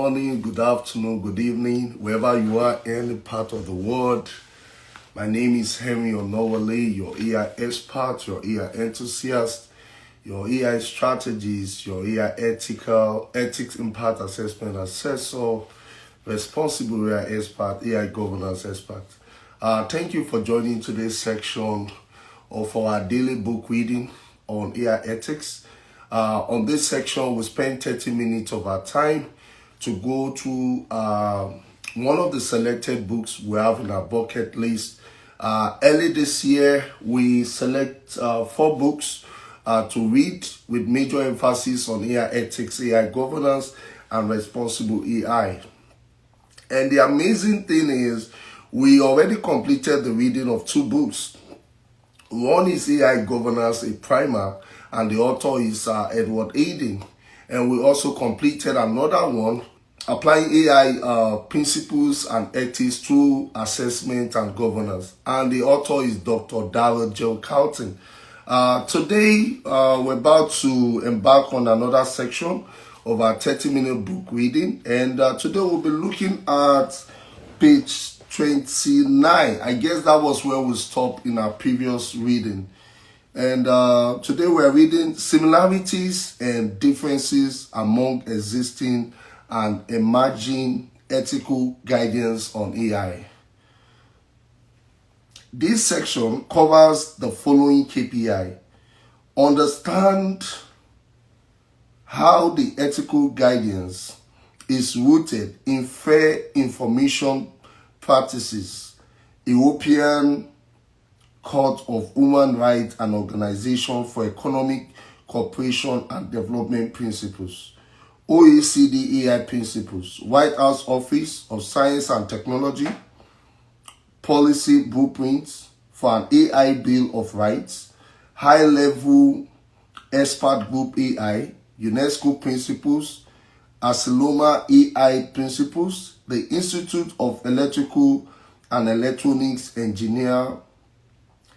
morning, good afternoon, good evening, wherever you are, any part of the world. My name is Henry Onowale, your AI expert, your AI enthusiast, your AI strategist, your AI ethics impact assessment assessor, responsible AI expert, AI governance expert. Thank you for joining today's section of our daily book reading on AI ethics. On this section, we spend 30 minutes of our time to go through one of the selected books we have in our bucket list. Early this year, we select 4 books to read with major emphasis on AI ethics, AI governance, and responsible AI. And the amazing thing is, we already completed the reading of 2 books. One is AI Governance, a primer, and the author is Edward Aden. And we also completed another one, Applying AI Principles and Ethics through Assessment and Governance. And the author is Dr. Darrell J. Carlton. Today, we're about to embark on another section of our 30-minute book reading. And today we'll be looking at page 29. I guess that was where we stopped in our previous reading. And today we're reading Similarities and Differences Among Existing and Emerging Ethical Guidance on AI. This section covers the following KPI. Understand how the ethical guidance is rooted in fair information practices, European Court of Human Rights and Organization for Economic Cooperation and Development Principles, OECD AI Principles, White House Office of Science and Technology, Policy Blueprints for an AI Bill of Rights, High Level Expert Group AI, UNESCO Principles, Asiloma AI Principles, the Institute of Electrical and Electronics Engineer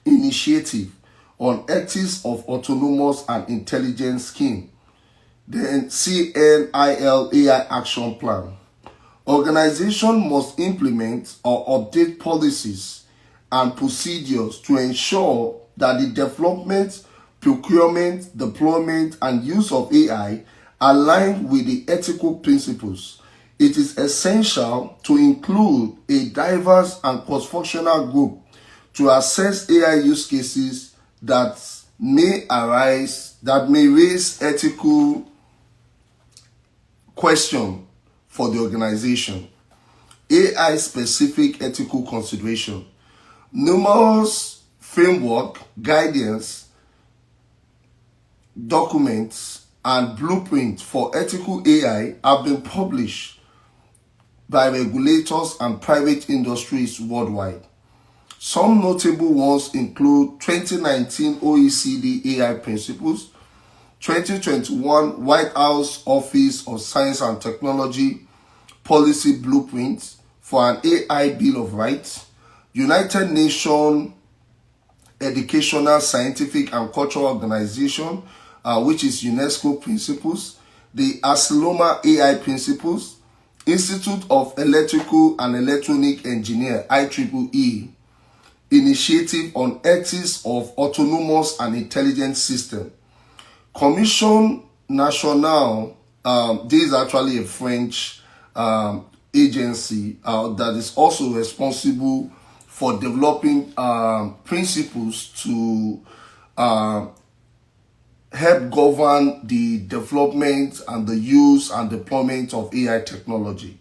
Initiative on Ethics of Autonomous and Intelligent Scheme, then CNIL AI Action Plan. Organization must implement or update policies and procedures to ensure that the development, procurement, deployment, and use of AI align with the ethical principles. It is essential to include a diverse and cross-functional group to assess AI use cases that may raise ethical question for the organization. AI-specific ethical consideration. Numerous framework, guidance, documents, and blueprints for ethical AI have been published by regulators and private industries worldwide. Some notable ones include 2019 OECD AI Principles, 2021 White House Office of Science and Technology Policy Blueprints for an AI Bill of Rights, United Nations Educational, Scientific and Cultural Organization, which is UNESCO Principles, the Asiloma AI Principles, Institute of Electrical and Electronic Engineer, IEEE, Initiative on Ethics of Autonomous and Intelligent System, Commission Nationale, this is actually a French agency that is also responsible for developing principles to help govern the development and the use and deployment of AI technology.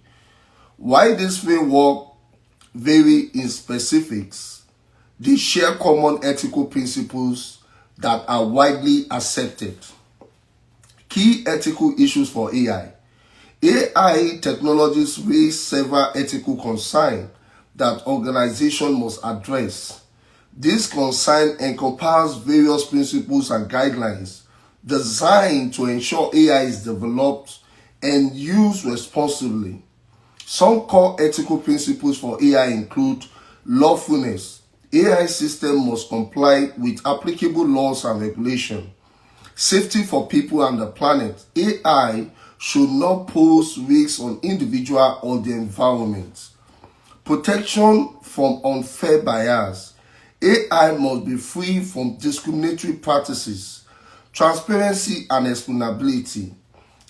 While this framework vary in specifics, they share common ethical principles that are widely accepted. Key ethical issues for AI. AI technologies raise several ethical concerns that organizations must address. These concerns encompass various principles and guidelines designed to ensure AI is developed and used responsibly. Some core ethical principles for AI include lawfulness. AI systems must comply with applicable laws and regulations. Safety for people and the planet. AI should not pose risks on individual or the environment. Protection from unfair bias. AI must be free from discriminatory practices, transparency and explainability.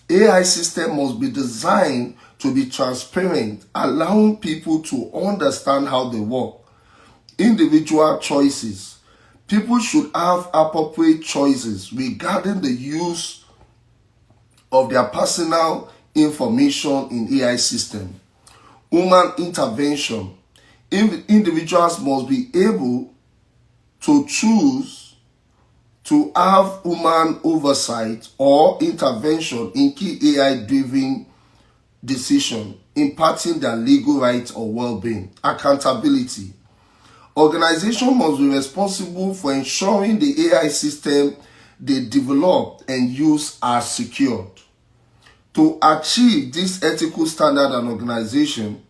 AI system must be designed to be transparent, allowing people to understand how they work. Individual choices. People should have appropriate choices regarding the use of their personal information in AI system. Human intervention. Individuals must be able to choose to have human oversight or intervention in key AI-driven decisions, impacting their legal rights or well-being. Accountability. Organizations must be responsible for ensuring the AI system they develop and use are secured. To achieve this ethical standard, an organization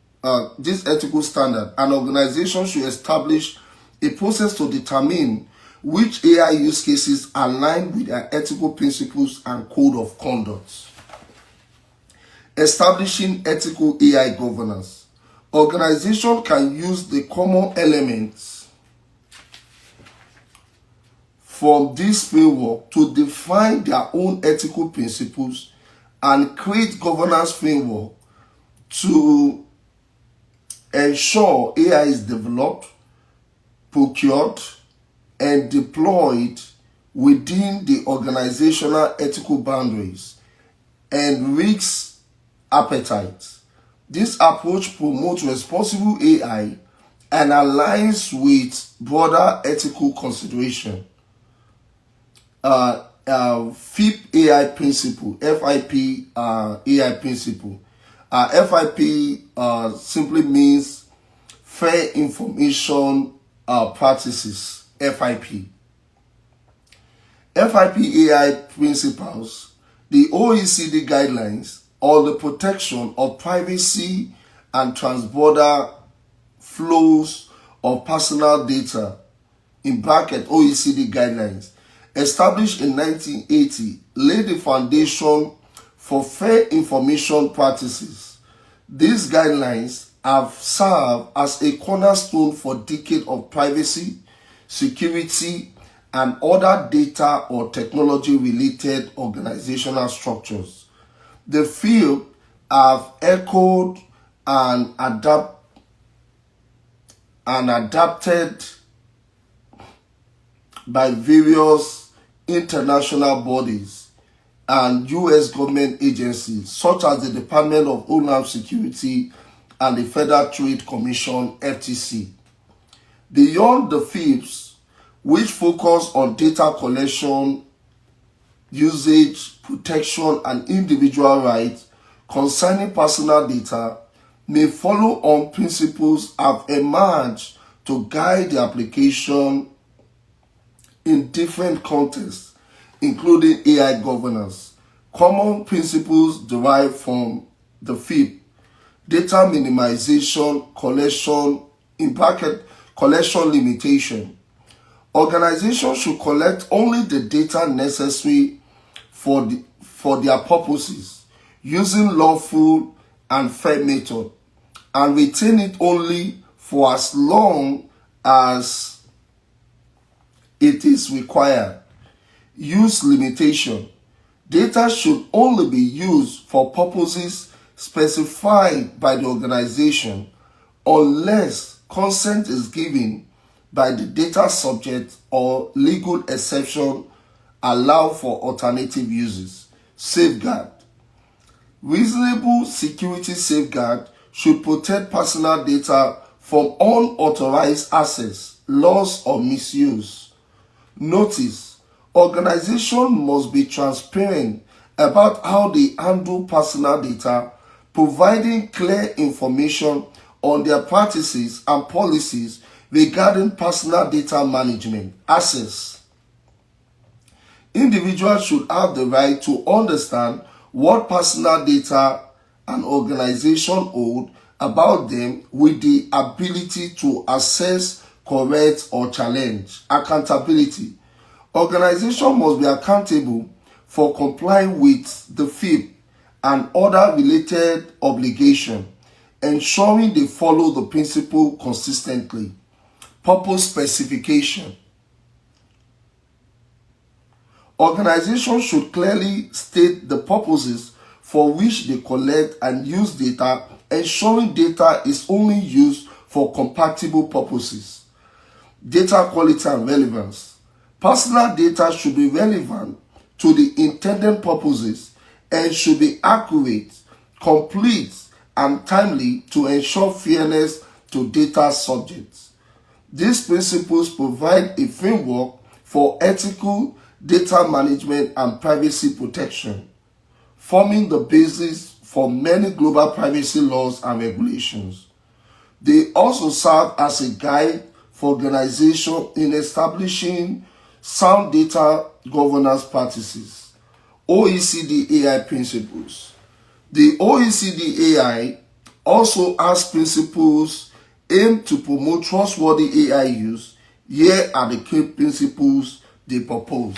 should establish a process to determine which AI use cases align with their ethical principles and code of conduct. Establishing ethical AI governance. Organizations can use the common elements from this framework to define their own ethical principles and create governance framework to ensure AI is developed, procured, and deployed within the organizational ethical boundaries and risk appetite. This approach promotes responsible AI and aligns with broader ethical consideration. FIP AI principle, FIP AI principle. FIP simply means Fair Information Practices, FIP. FIP AI principles, the OECD guidelines on the protection of privacy and transborder flows of personal data, in bracket OECD guidelines, established in 1980, laid the foundation for fair information practices. These guidelines have served as a cornerstone for decades of privacy, security, and other data or technology-related organizational structures. The field have echoed and adapted by various international bodies and U.S. government agencies such as the Department of Homeland Security and the Federal Trade Commission, FTC. Beyond the FIPS, which focus on data collection, usage, protection, and individual rights concerning personal data, may follow on principles have emerged to guide the application in different contexts, including AI governance. Common principles derived from the FIP: data minimization, collection, in bracket, collection limitation. Organizations should collect only the data necessary for their purposes, using lawful and fair method, and retain it only for as long as it is required. Use limitation. Data should only be used for purposes specified by the organization unless consent is given by the data subject or legal exception allow for alternative uses. Safeguard. Reasonable security safeguard should protect personal data from unauthorized access, loss, or misuse. Notice, organizations must be transparent about how they handle personal data, providing clear information on their practices and policies regarding personal data management. Access. Individuals should have the right to understand what personal data an organization hold about them with the ability to assess, correct, or challenge. Accountability. Organizations must be accountable for complying with the FIP and other related obligations, ensuring they follow the principle consistently. Purpose specification. Organizations should clearly state the purposes for which they collect and use data, ensuring data is only used for compatible purposes. Data quality and relevance. Personal data should be relevant to the intended purposes and should be accurate, complete, and timely to ensure fairness to data subjects. These principles provide a framework for ethical data management and privacy protection, forming the basis for many global privacy laws and regulations. They also serve as a guide for organizations in establishing sound data governance practices. OECD AI principles. The OECD AI also has principles aimed to promote trustworthy AI use. Here are the key principles they propose.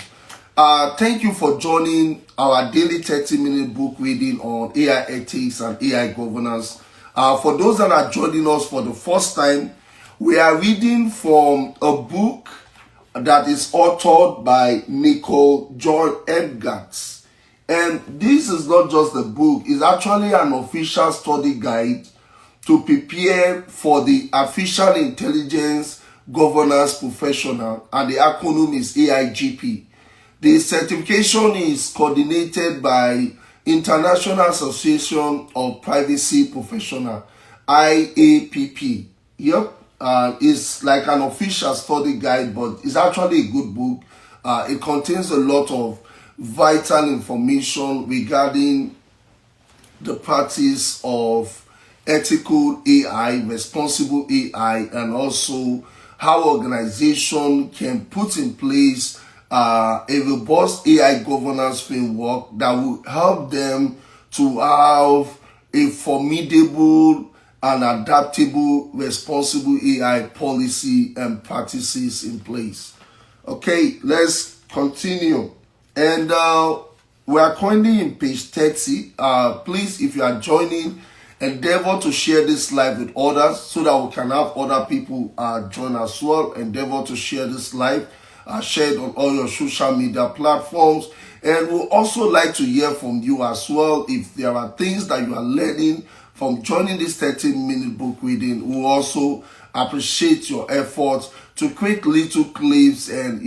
Thank you for joining our daily 30-minute book reading on AI ethics and AI governance. For those that are joining us for the first time, we are reading from a book that is authored by Nicole Joy Elmgart. And this is not just a book, it's actually an official study guide to prepare for the Artificial Intelligence Governance Professional, and the acronym is AIGP. The certification is coordinated by International Association of Privacy Professional, IAPP. Yep, it's like an official study guide, but it's actually a good book. It contains a lot of vital information regarding the practice of ethical AI, responsible AI, and also how organization can put in place a robust AI governance framework that will help them to have a formidable and adaptable responsible AI policy and practices in place. Okay, let's continue. And we are currently in page 30. Please, if you are joining, endeavor to share this live with others so that we can have other people join as well. Endeavor to share this live, share it on all your social media platforms. And we'll also like to hear from you as well. If there are things that you are learning from joining this 30-minute book reading, we'll also appreciate your efforts to create little clips and,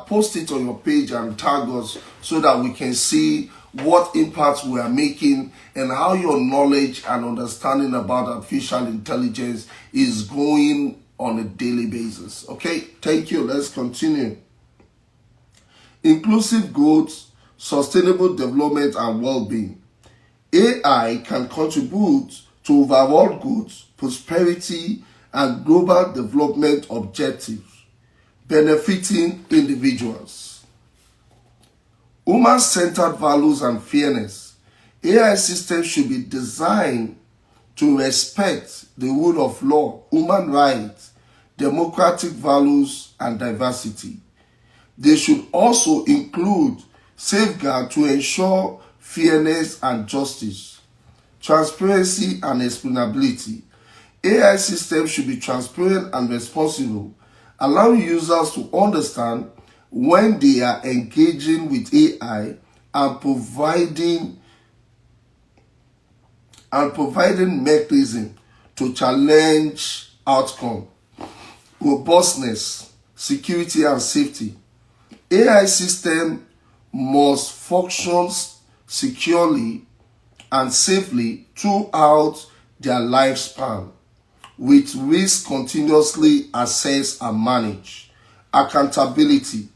post it on your page and tag us so that we can see what impact we are making and how your knowledge and understanding about artificial intelligence is growing on a daily basis. Okay, thank you. Let's continue. Inclusive growth, sustainable development, and well-being. AI can contribute to overall growth, prosperity, and global development objectives, benefiting individuals. Human-centered values and fairness. AI systems should be designed to respect the rule of law, human rights, democratic values, and diversity. They should also include safeguards to ensure fairness and justice, transparency and explainability. AI systems should be transparent and responsible, allowing users to understand when they are engaging with AI and providing mechanism to challenge outcome. Robustness, security, and safety. AI system must function securely and safely throughout their lifespan, with risk continuously assessed and managed. Accountability.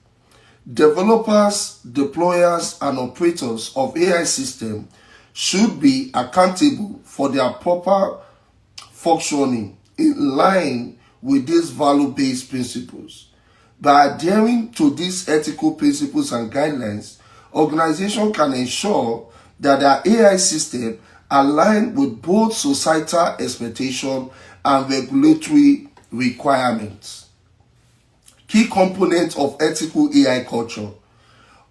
Developers, deployers, and operators of AI systems should be accountable for their proper functioning in line with these value-based principles. By adhering to these ethical principles and guidelines, organizations can ensure that their AI system align with both societal expectation and regulatory requirements. Key components of ethical AI culture.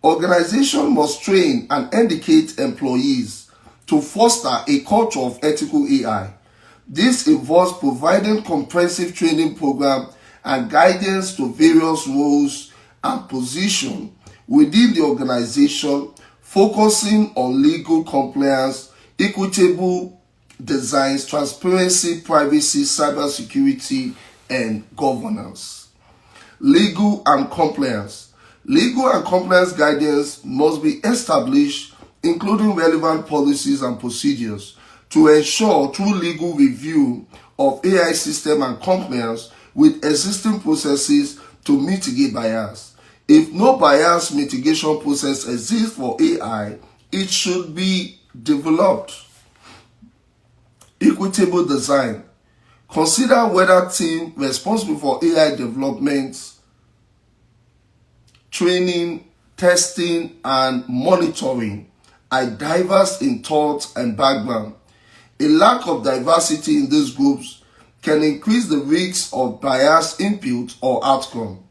Organizations must train and educate employees to foster a culture of ethical AI. This involves providing comprehensive training program and guidance to various roles and positions within the organization, focusing on legal compliance, equitable designs, transparency, privacy, cybersecurity, and governance. Legal and compliance. Legal and compliance guidance must be established, including relevant policies and procedures, to ensure true legal review of AI system and compliance with existing processes to mitigate bias. If no bias mitigation process exists for AI, it should be developed. Equitable design. Consider whether team responsible for AI development, training, testing, and monitoring are diverse in thought and background. A lack of diversity in these groups can increase the risk of biased input or outcome.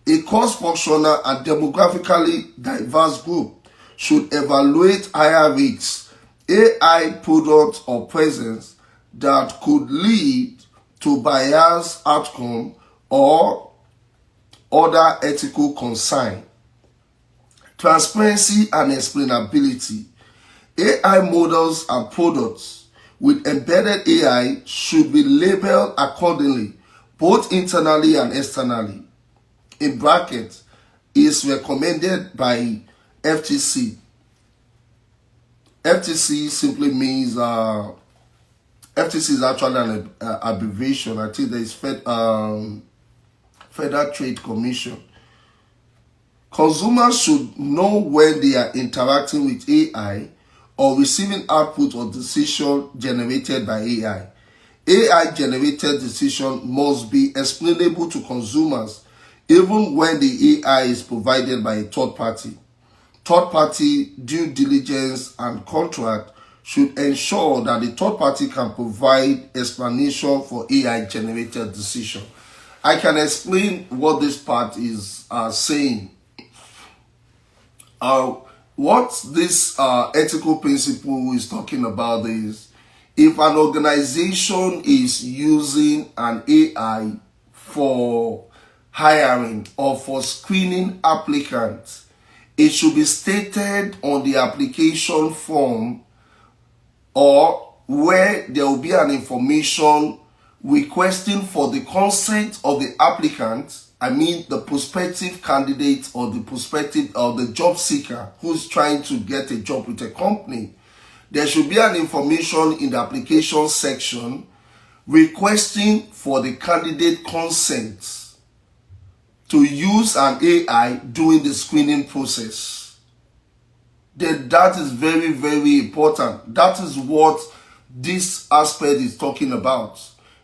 A cross-functional and demographically diverse group should evaluate higher risks, AI products or presence that could lead to biased outcome or other ethical concern. Transparency and explainability. AI models and products with embedded AI should be labeled accordingly, both internally and externally. In brackets, is recommended by FTC. FTC simply means, FTC is actually an abbreviation. I think there is Federal Trade Commission. Consumers should know when they are interacting with AI or receiving output or decision generated by AI. AI-generated decision must be explainable to consumers, even when the AI is provided by a third party. Third-party due diligence and contract should ensure that the third party can provide explanation for AI-generated decision. I can explain what this part is saying. What this ethical principle is talking about is, if an organization is using an AI for hiring or for screening applicants, it should be stated on the application form or where there will be an information requesting for the consent of the applicant, I mean the prospective candidate or the prospective or the job seeker who's trying to get a job with a company. There should be an information in the application section requesting for the candidate consent to use an AI during the screening process. That is very, very important. That is what this aspect is talking about.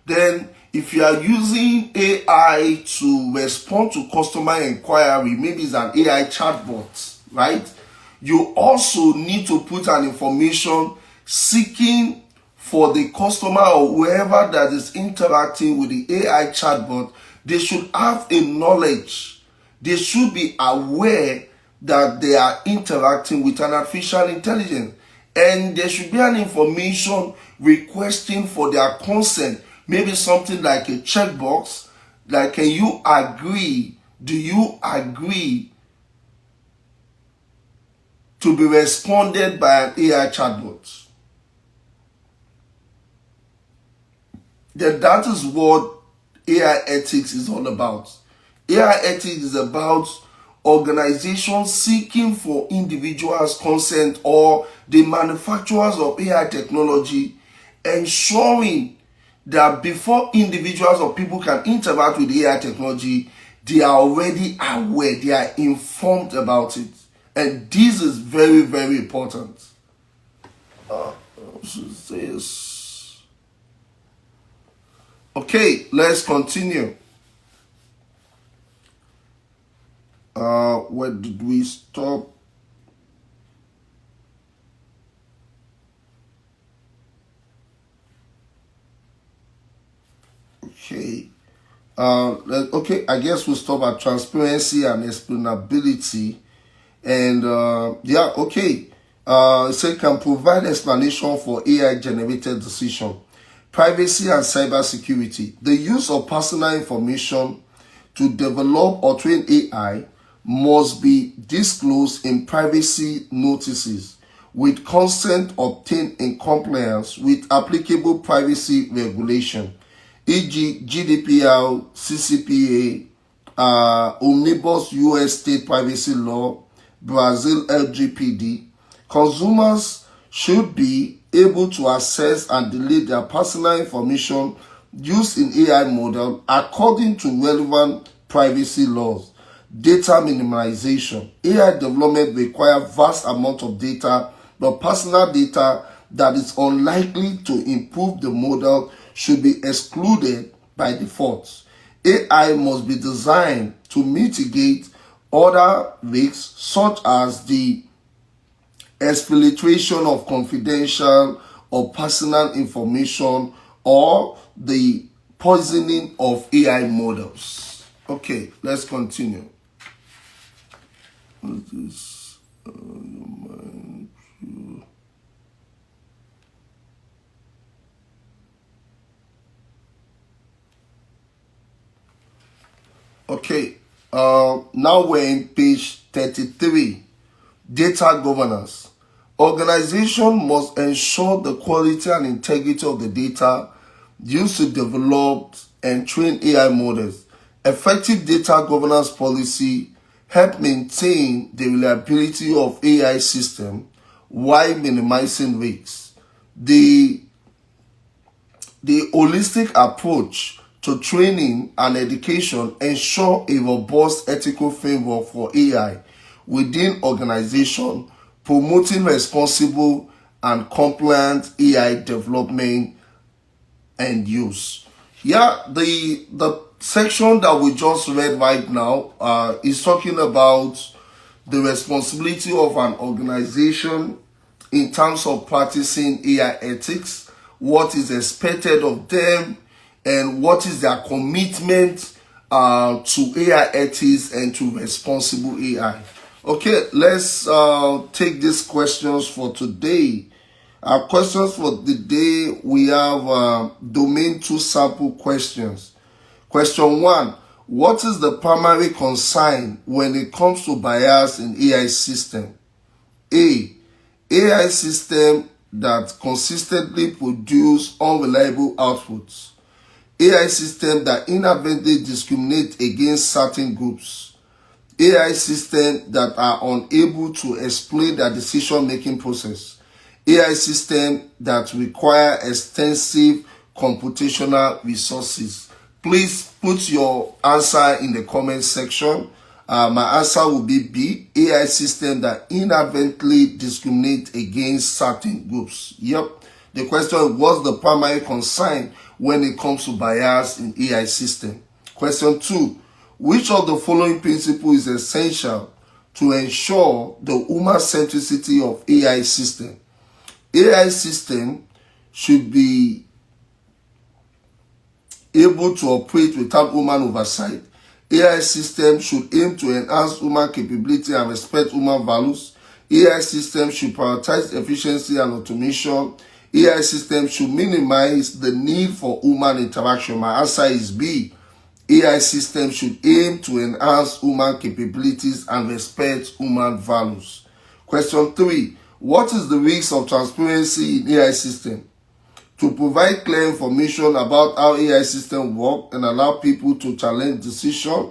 Then, if you are using AI to respond to customer inquiry, maybe it's an AI chatbot, right? You also need to put an information seeking for the customer or whoever that is interacting with the AI chatbot. They should have a knowledge. They should be aware that they are interacting with an artificial intelligence. And there should be an information requesting for their consent. Maybe something like a checkbox, like, can you agree? Do you agree to be responded by an AI chatbot? Then that is what AI ethics is all about. AI ethics is about organizations seeking for individuals' consent or the manufacturers of AI technology, ensuring that before individuals or people can interact with AI technology, they are already aware, they are informed about it. And this is very, very important. Okay, let's continue. Where did we stop? Okay. Okay, I guess we'll stop at transparency and explainability. And yeah, okay. It says can provide explanation for AI-generated decision. Privacy and cybersecurity. The use of personal information to develop or train AI must be disclosed in privacy notices with consent obtained in compliance with applicable privacy regulation, e.g. GDPR, CCPA, Omnibus US State Privacy Law, Brazil AIGP-Day. Consumers should be able to access and delete their personal information used in AI model according to relevant privacy laws. Data minimization. AI development requires vast amount of data, but personal data that is unlikely to improve the model should be excluded by default. AI must be designed to mitigate other risks such as the exfiltration of confidential or personal information or the poisoning of AI models. Okay, let's continue. What is this? Okay, now we're in page 33. Data governance. Organization must ensure the quality and integrity of the data used to develop and train AI models. Effective data governance policy help maintain the reliability of AI system while minimizing risks. The holistic approach to training and education ensure a robust ethical framework for AI within organization, promoting responsible and compliant AI development and use. Yeah, the section that we just read right now is talking about the responsibility of an organization in terms of practicing AI ethics, what is expected of them, and what is their commitment to AI ethics and to responsible AI. Okay, let's take these questions for today. Our questions for the day, we have domain 2 sample questions. Question 1, what is the primary concern when it comes to bias in AI system? A, AI system that consistently produce unreliable outputs. AI system that inadvertently discriminate against certain groups. AI systems that are unable to explain their decision-making process. AI systems that require extensive computational resources. Please put your answer in the comment section. My answer will be B, AI system that inadvertently discriminate against certain groups. Yep. The question was the primary concern when it comes to bias in AI system. Question 2, which of the following principles is essential to ensure the human centricity of AI system? AI system should be able to operate without human oversight. AI system should aim to enhance human capability and respect human values. AI system should prioritize efficiency and automation. AI system should minimize the need for human interaction. My answer is B. AI system should aim to enhance human capabilities and respect human values. Question 3. What is the risk of transparency in AI system? To provide clear information about how AI systems work and allow people to challenge decisions.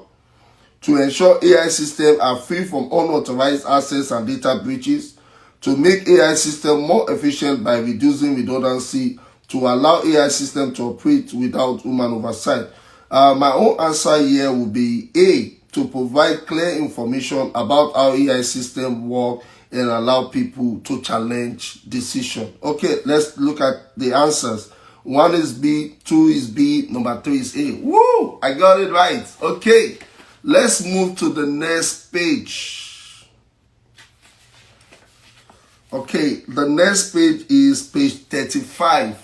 To ensure AI systems are free from unauthorized access and data breaches. To make AI system more efficient by reducing redundancy. To allow AI system to operate without human oversight. My own answer here will be A. To provide clear information about how AI system work and allow people to challenge decision. Okay, let's look at the answers. 1 is B, 2 is B, number 3 is A. Woo! I got it right. Okay, let's move to the next page. Okay, the next page is page 35.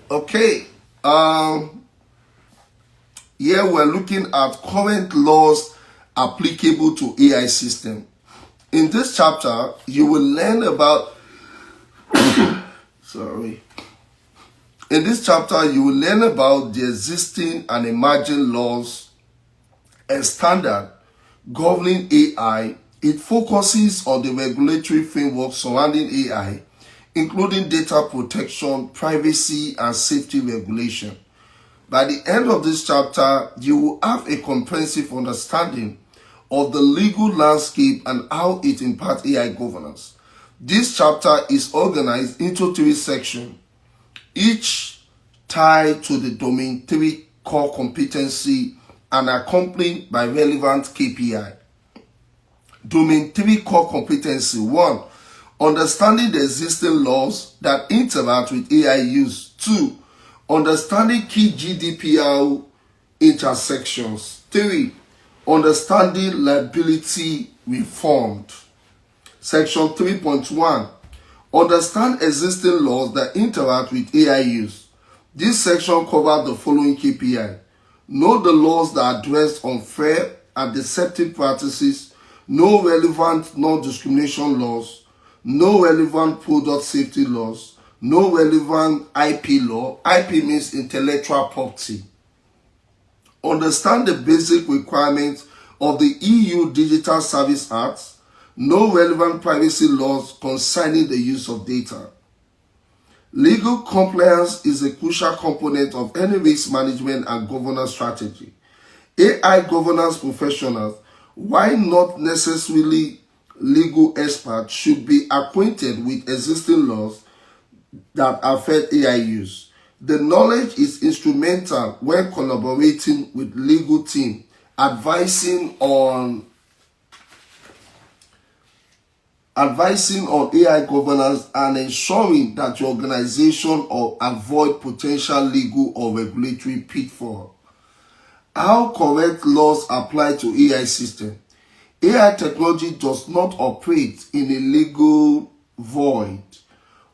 Okay, here we're looking at current laws applicable to AI system. In this chapter, you will learn about In this chapter, you will learn about the existing and emerging laws and standards governing AI. It focuses on the regulatory framework surrounding AI, including data protection, privacy, and safety regulation. By the end of this chapter, you will have a comprehensive understanding of the legal landscape and how it impacts AI governance. This chapter is organized into 3 sections, each tied to the domain 3 core competency and accompanied by relevant KPI. Domain 3 core competency. 1. Understanding the existing laws that interact with AI use. 2. Understanding key GDPR intersections. 3. Understanding liability reformed. Section 3.1. Understand existing laws that interact with AI use. This section covers the following KPI. Know the laws that address unfair and deceptive practices. No relevant non-discrimination laws. No relevant product safety laws. No relevant IP law. IP means intellectual property. Understand the basic requirements of the EU Digital Service Act. No relevant privacy laws concerning the use of data. Legal compliance is a crucial component of any risk management and governance strategy. AI governance professionals, while not necessarily legal experts, should be acquainted with existing laws that affect AI use. The knowledge is instrumental when collaborating with legal team, advising on AI governance and ensuring that your organization or avoid potential legal or regulatory pitfall. How correct laws apply to AI system. AI technology does not operate in a legal void.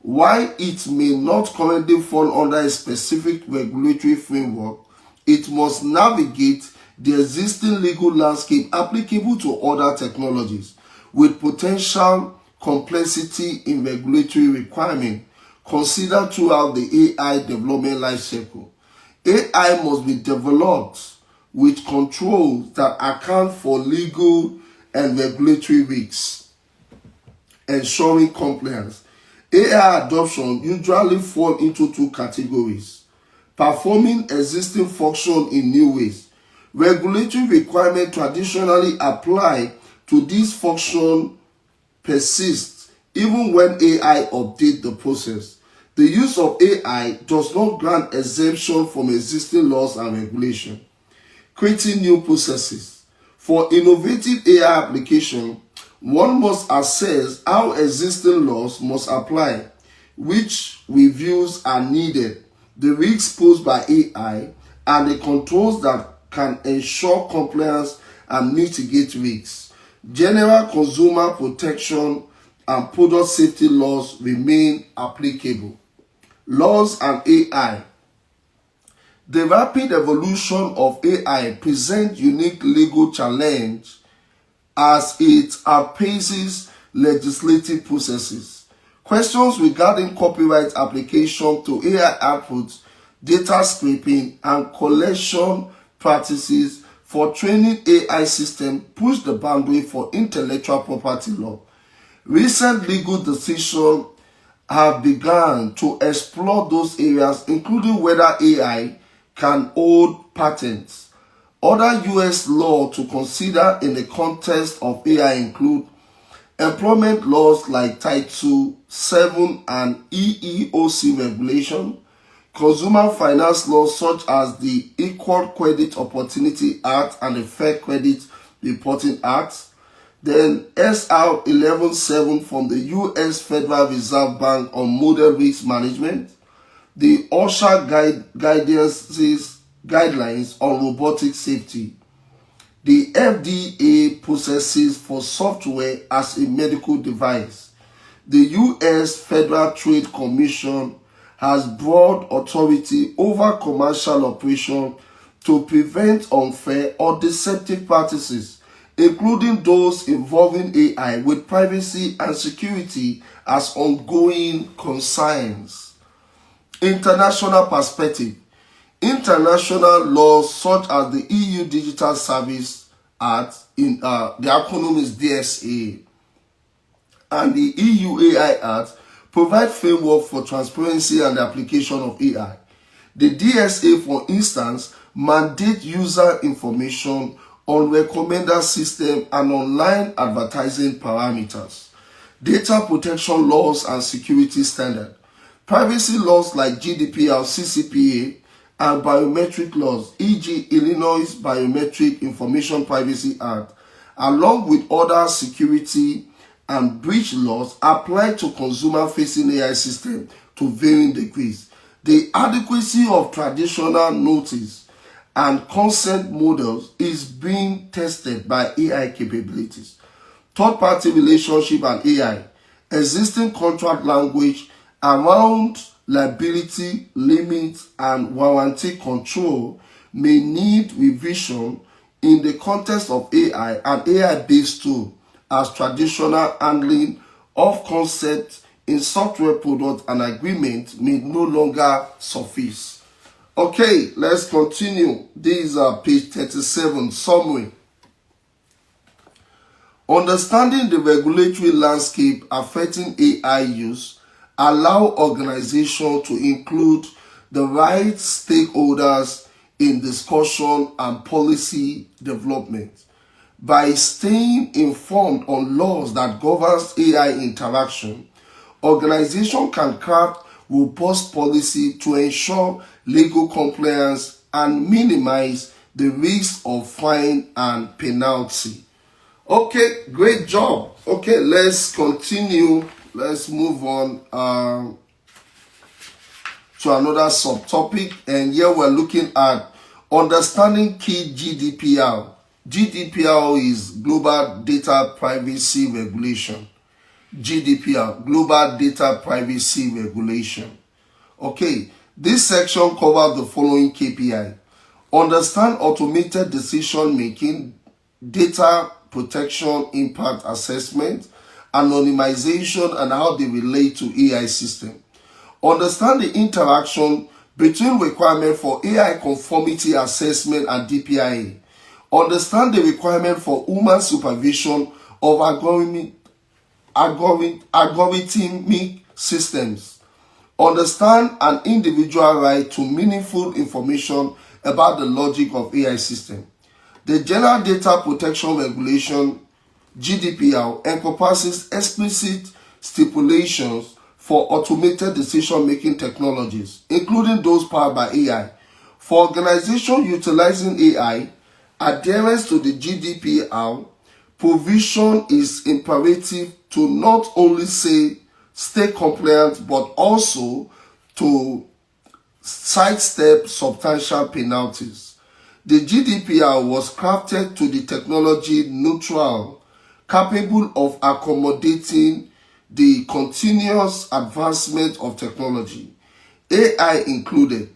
While it may not currently fall under a specific regulatory framework, it must navigate the existing legal landscape applicable to other technologies with potential complexity in regulatory requirement considered throughout the AI development lifecycle. AI must be developed with controls that account for legal and regulatory risks, ensuring compliance. AI adoption usually falls into 2 categories: performing existing functions in new ways. Regulatory requirements traditionally apply to these functions persist even when AI updates the process. The use of AI does not grant exemption from existing laws and regulations. Creating new processes. For innovative AI application, one must assess how existing laws must apply, which reviews are needed, the risks posed by AI, and the controls that can ensure compliance and mitigate risks. General consumer protection and product safety laws remain applicable. Laws and AI. The rapid evolution of AI presents unique legal challenge as it outpaces legislative processes. Questions regarding copyright application to AI outputs, data scraping, and collection practices for training AI systems push the boundary for intellectual property law. Recent legal decisions have begun to explore those areas, including whether AI can hold patents. Other U.S. laws to consider in the context of AI include employment laws like Title VII and EEOC regulation, consumer finance laws such as the Equal Credit Opportunity Act and the Fair Credit Reporting Act, then SR 11.7 from the U.S. Federal Reserve Bank on model risk management, the OSHA guidelines on robotic safety, the FDA processes for software as a medical device. The U.S. Federal Trade Commission has broad authority over commercial operations to prevent unfair or deceptive practices, including those involving AI, with privacy and security as ongoing concerns. International perspective. International laws such as the EU Digital Service Act, the acronym is DSA, and the EU AI Act provide framework for transparency and the application of AI. The DSA, for instance, mandate user information on recommender system and online advertising parameters, data protection laws and security standards, privacy laws like GDPR, CCPA, and biometric laws, e.g. Illinois Biometric Information Privacy Act, along with other security and breach laws applied to consumer-facing AI systems to varying degrees. The adequacy of traditional notice and consent models is being tested by AI capabilities. Third-party relationship and AI, existing contract language around liability, limits, and warranty control may need revision in the context of AI and AI-based tools, as traditional handling of consent in software products and agreements may no longer suffice. Okay, let's continue. This is page 37, summary. Understanding the regulatory landscape affecting AI use allow organizations to include the right stakeholders in discussion and policy development. By staying informed on laws that govern AI interaction, organizations can craft robust policy to ensure legal compliance and minimize the risk of fine and penalty. Okay, great job. Okay, let's continue. Let's move on to another subtopic. And here we're looking at understanding key GDPR. GDPR is Global Data Privacy Regulation. GDPR, Global Data Privacy Regulation. Okay, this section covers the following KPI. Understand automated decision making, data protection impact assessment, anonymization, and how they relate to AI system. Understand the interaction between requirement for AI conformity assessment and DPIA. Understand the requirement for human supervision of algorithmic systems. Understand an individual right to meaningful information about the logic of AI system. The General Data Protection Regulation, GDPR, encompasses explicit stipulations for automated decision-making technologies, including those powered by AI. For organizations utilizing AI, adherence to the GDPR provision is imperative to not only stay compliant, but also to sidestep substantial penalties. The GDPR was crafted to be technology neutral, capable of accommodating the continuous advancement of technology, AI included.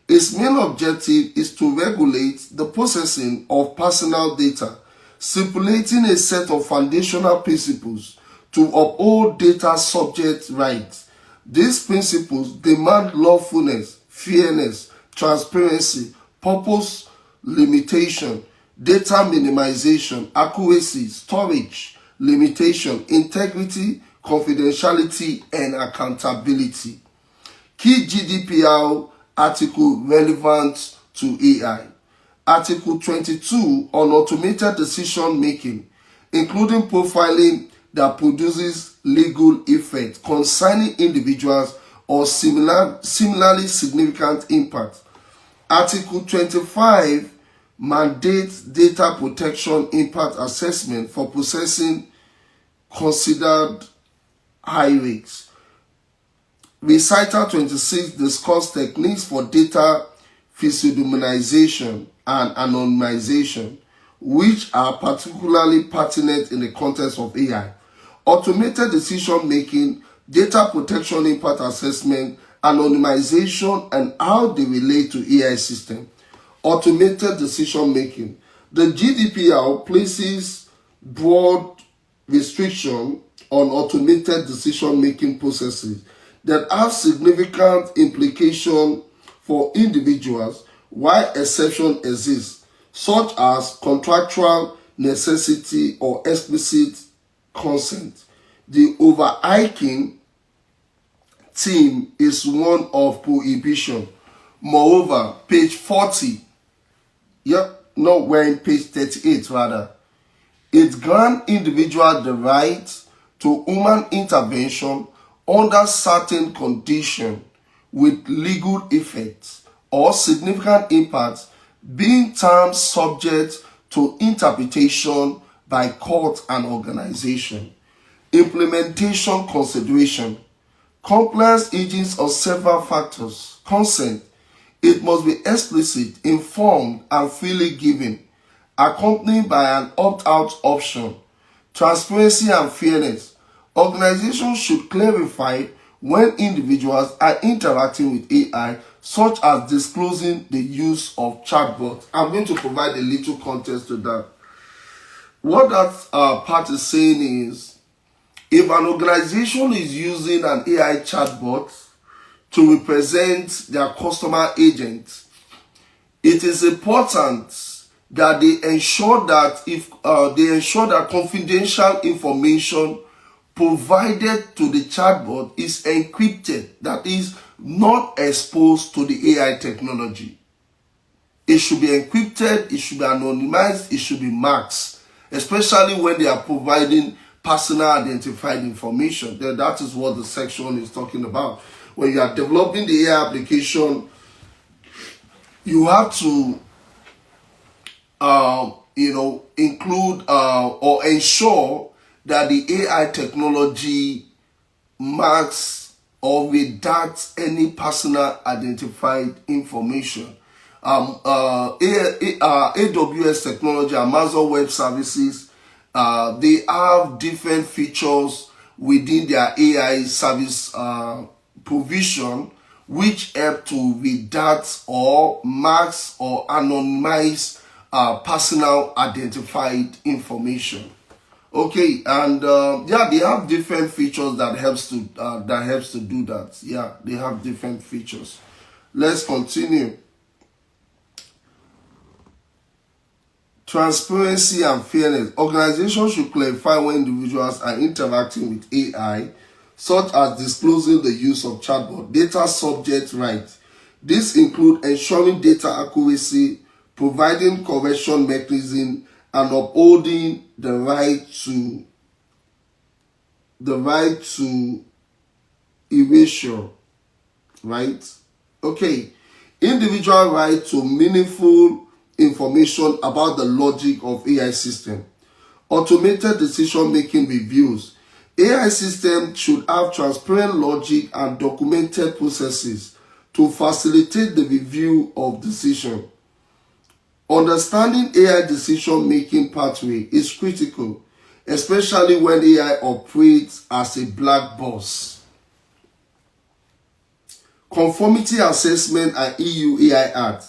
Its main objective is to regulate the processing of personal data, stipulating a set of foundational principles to uphold data subject rights. These principles demand lawfulness, fairness, transparency, purpose limitation, data minimization, accuracy, storage limitation, integrity, confidentiality, and accountability. Key GDPR article relevant to AI. Article 22 on automated decision making, including profiling that produces legal effect concerning individuals or similarly significant impact. Article 25 mandates data protection impact assessment for processing considered high risks. Recital 26 discusses techniques for data pseudonymization and anonymization, which are particularly pertinent in the context of AI. Automated decision making, data protection impact assessment, anonymization, and how they relate to AI system. Automated decision making. The GDPR places broad restriction on automated decision-making processes that have significant implication for individuals, while exceptions exist, such as contractual necessity or explicit consent. The overarching theme is one of prohibition. Moreover, page 40, we're in page 38 rather, it grants individuals the right to human intervention under certain conditions with legal effects or significant impacts, being terms subject to interpretation by court and organization. Implementation consideration. Compliance hinges on several factors. Consent. It must be explicit, informed, and freely given, accompanied by an opt-out option. Transparency and fairness. Organizations should clarify when individuals are interacting with AI, such as disclosing the use of chatbots. I'm going to provide a little context to that. What that part is saying is, if an organization is using an AI chatbot to represent their customer agent, it is important that they ensure that confidential information provided to the chatbot is encrypted, that is not exposed to the AI technology. It should be encrypted, it should be anonymized, it should be masked, especially when they are providing personal identified information. Then that is what the section is talking about. When you are developing the AI application, you have to include or ensure that the AI technology marks or redacts any personal identified information. AWS technology, Amazon Web Services, they have different features within their AI service provision which help to redact or mask or anonymize personal identified information. Okay, and they have different features that helps to do that. Yeah, they have different features. Let's continue. Transparency and fairness. Organizations should clarify when individuals are interacting with AI, such as disclosing the use of chatbot. Data subject rights. This includes ensuring data accuracy, providing correction mechanism, and upholding the right to erasure. Right? Okay. Individual right to meaningful information about the logic of AI system. Automated decision-making reviews. AI systems should have transparent logic and documented processes to facilitate the review of decision. Understanding AI decision-making pathway is critical, especially when AI operates as a black box. Conformity assessment and EU AI Act.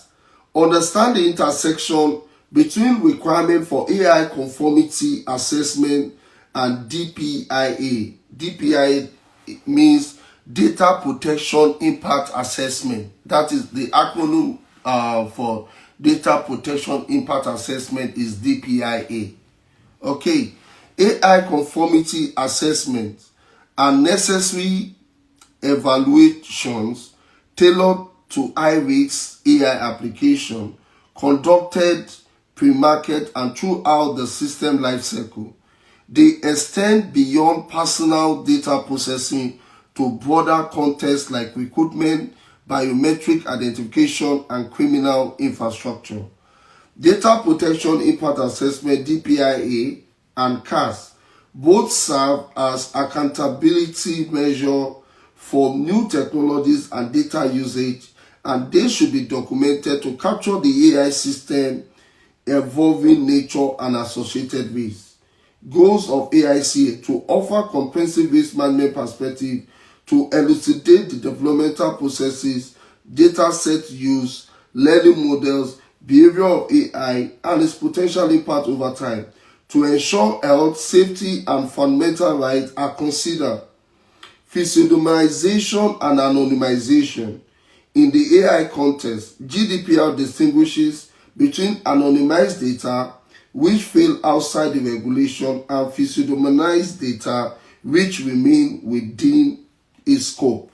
Understand the intersection between requirement for AI conformity assessment and DPIA. DPIA means Data Protection Impact Assessment. That is the acronym for Data Protection Impact Assessment is DPIA. Okay, AI conformity assessment and necessary evaluations tailored to high-risk AI application conducted pre-market and throughout the system lifecycle. They extend beyond personal data processing to broader contexts like recruitment, biometric identification, and criminal infrastructure. Data Protection Impact Assessment (DPIA) and CAS both serve as accountability measure for new technologies and data usage, and they should be documented to capture the AI system evolving nature and associated risks. Goals of AICA: to offer comprehensive risk management perspective, to elucidate the developmental processes, data set use, learning models, behavior of AI, and its potential impact over time, to ensure health, safety, and fundamental rights are considered. Pseudonymization and anonymization. In the AI context, GDPR distinguishes between anonymized data, which fall outside the regulation, and pseudonymized data, which remain within its scope.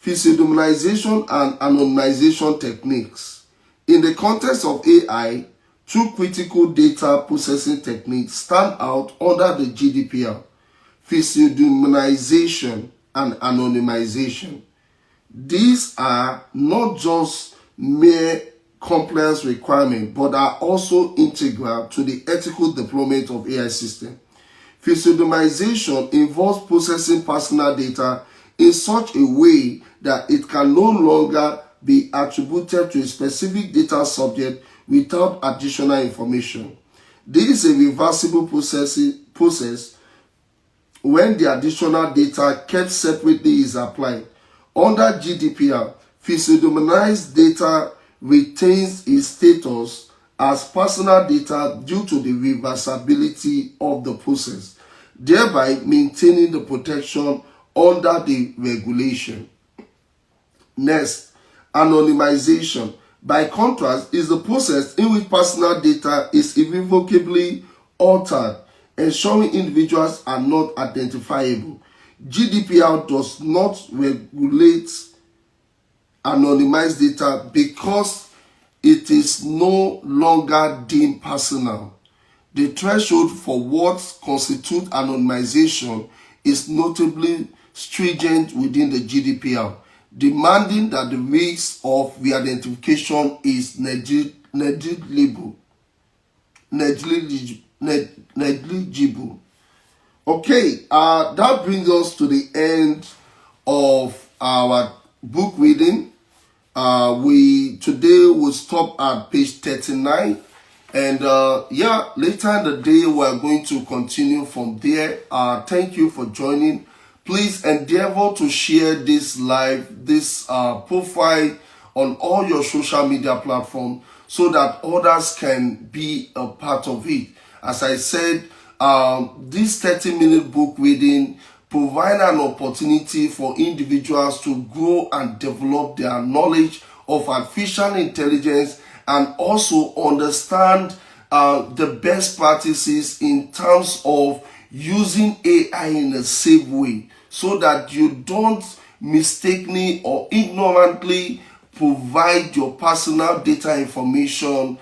Pseudonymization and anonymization techniques. In the context of AI, two critical data processing techniques stand out under the GDPR: pseudonymization and anonymization. These are not just mere compliance requirements, but are also integral to the ethical deployment of AI systems. Pseudonymization involves processing personal data in such a way that it can no longer be attributed to a specific data subject without additional information. This is a reversible process when the additional data kept separately is applied. Under GDPR, pseudonymized data retains its status as personal data due to the reversibility of the process, thereby maintaining the protection under the regulation. Next, anonymization, by contrast, is the process in which personal data is irrevocably altered, ensuring individuals are not identifiable. GDPR does not regulate anonymized data because it is no longer deemed personal. The threshold for what constitutes anonymization is notably stringent within the GDPR, demanding that the risk of re-identification is negligible. Okay, that brings us to the end of our book reading. We today will stop at page 39, and later in the day we are going to continue from there. Thank you for joining. Please endeavor to share this profile on all your social media platforms so that others can be a part of it. As I said, this 30-minute book reading provide an opportunity for individuals to grow and develop their knowledge of artificial intelligence and also understand the best practices in terms of using AI in a safe way, so that you don't mistakenly or ignorantly provide your personal data information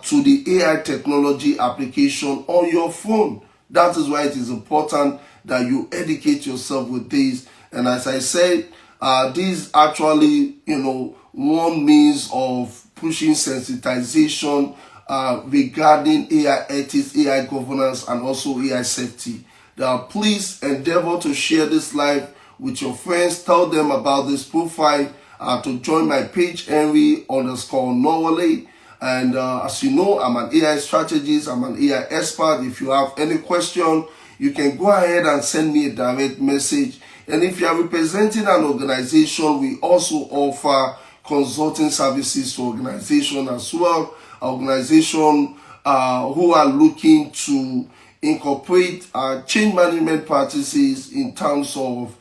to the AI technology application on your phone. That is why it is important that you educate yourself with this. And as I said, this actually, one means of pushing sensitization regarding AI ethics, AI governance, and also AI safety. Please endeavor to share this live with your friends. Tell them about this profile, to join my page, Henry_Nowale. And as you know, I'm an AI strategist, I'm an AI expert. If you have any question, you can go ahead and send me a direct message. And if you are representing an organization, we also offer consulting services to organizations as well. Organizations who are looking to incorporate change management practices in terms of,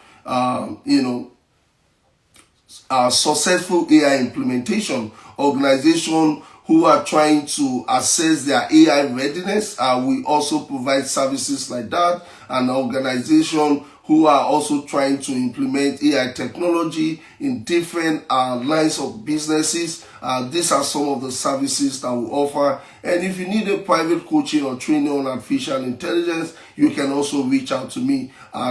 successful AI implementation. Organizations who are trying to assess their AI readiness, we also provide services like that. And organizations who are also trying to implement AI technology in different lines of businesses. These are some of the services that we offer. And if you need a private coaching or training on artificial intelligence, you can also reach out to me.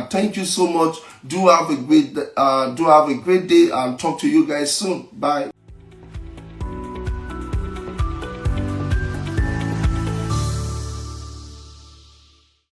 Thank you so much. Do have a great day, and talk to you guys soon. Bye.